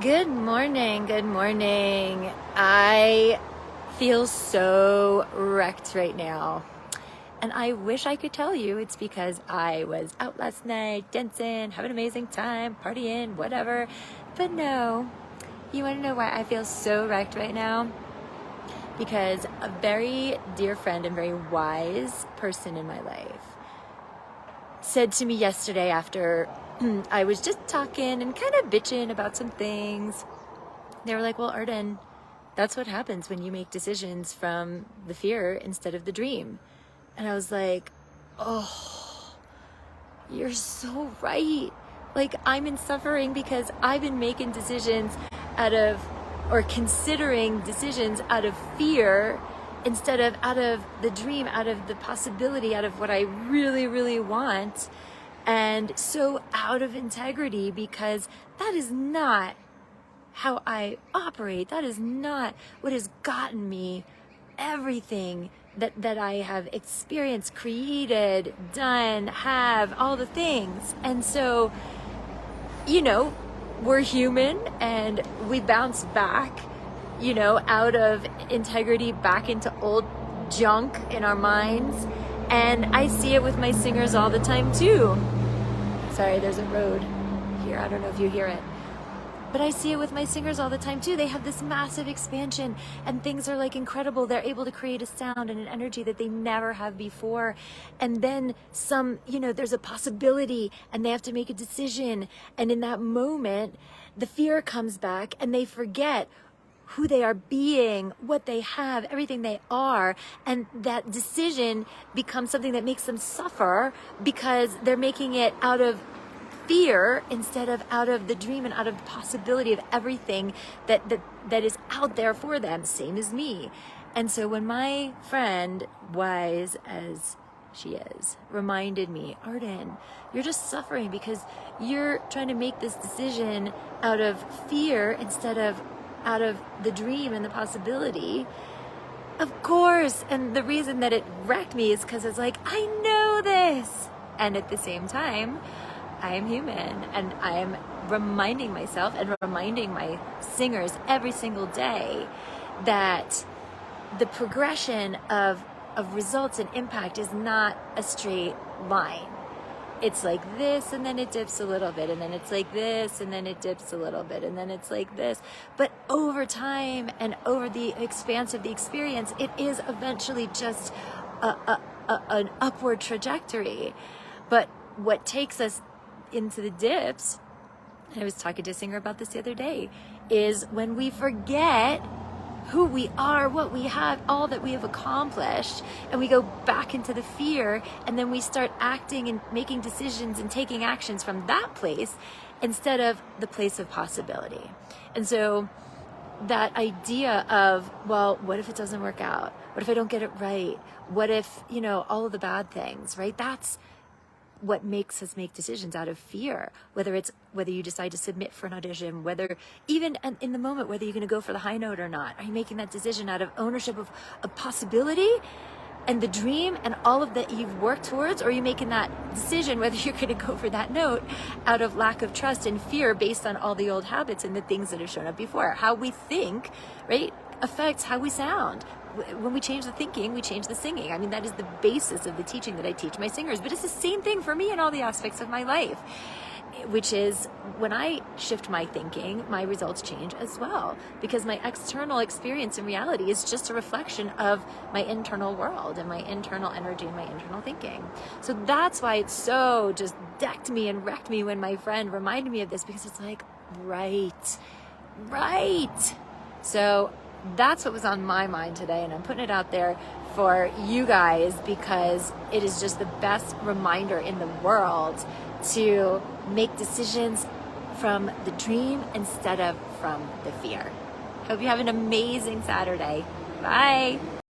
Good morning. Good morning. I feel so wrecked right now. And I wish I could tell you it's because I was out last night, dancing, having an amazing time, partying, whatever. But no. You want to know why I feel so wrecked right now? Because a very dear friend and very wise person in my life said to me yesterday after I was just talking and kind of bitching about some things. They were like, well, Arden, that's what happens when you make decisions from the fear instead of the dream. And I was like, oh, you're so right. Like, I'm in suffering because I've been making decisions out of, or considering decisions out of fear instead of out of the dream, out of the possibility, out of what I really, really want. And so out of integrity, because that is not how I operate. That is not what has gotten me everything that I have experienced, created, done, have, all the things. And so, we're human and we bounce back, out of integrity back into old junk in our minds. And I see it with my singers all the time too. Sorry, there's a road here. I don't know if you hear it. But I see it with my singers all the time too. They have this massive expansion and things are like incredible. They're able to create a sound and an energy that they never have before. And then there's a possibility and they have to make a decision. And in that moment, the fear comes back and they forget who they are being, what they have, everything they are. And that decision becomes something that makes them suffer because they're making it out of fear instead of out of the dream and out of the possibility of everything that is out there for them, same as me. And so when my friend, wise as she is, reminded me, Arden, you're just suffering because you're trying to make this decision out of fear instead of out of the dream and the possibility. Of course. And the reason that it wrecked me is because it's like, I know this. And at the same time, I am human and I am reminding myself and reminding my singers every single day that the progression of results and impact is not a straight line. It's like this and then it dips a little bit and then it's like this and then it dips a little bit and then it's like this. But over time and over the expanse of the experience, it is eventually just an upward trajectory. But what takes us into the dips, I was talking to a singer about this the other day, is when we forget who we are, what we have, all that we have accomplished, and we go back into the fear, and then we start acting and making decisions and taking actions from that place instead of the place of possibility. And so that idea of, well, what if it doesn't work out? What if I don't get it right? What if, all of the bad things, right? That's what makes us make decisions out of fear, whether you decide to submit for an audition, whether even in the moment, whether you're going to go for the high note or not. Are you making that decision out of ownership of a possibility and the dream and all of that you've worked towards? Or are you making that decision whether you're going to go for that note out of lack of trust and fear based on all the old habits and the things that have shown up before? How we think, right, affects how we sound. When we change the thinking, we change the singing. I mean, that is the basis of the teaching that I teach my singers. But it's the same thing for me in all the aspects of my life, which is when I shift my thinking, my results change as well, because my external experience and reality is just a reflection of my internal world and my internal energy and my internal thinking. So that's why it so just decked me and wrecked me when my friend reminded me of this, because it's like, right. So that's what was on my mind today, and I'm putting it out there for you guys because it is just the best reminder in the world to make decisions from the dream instead of from the fear. Hope you have an amazing Saturday. Bye.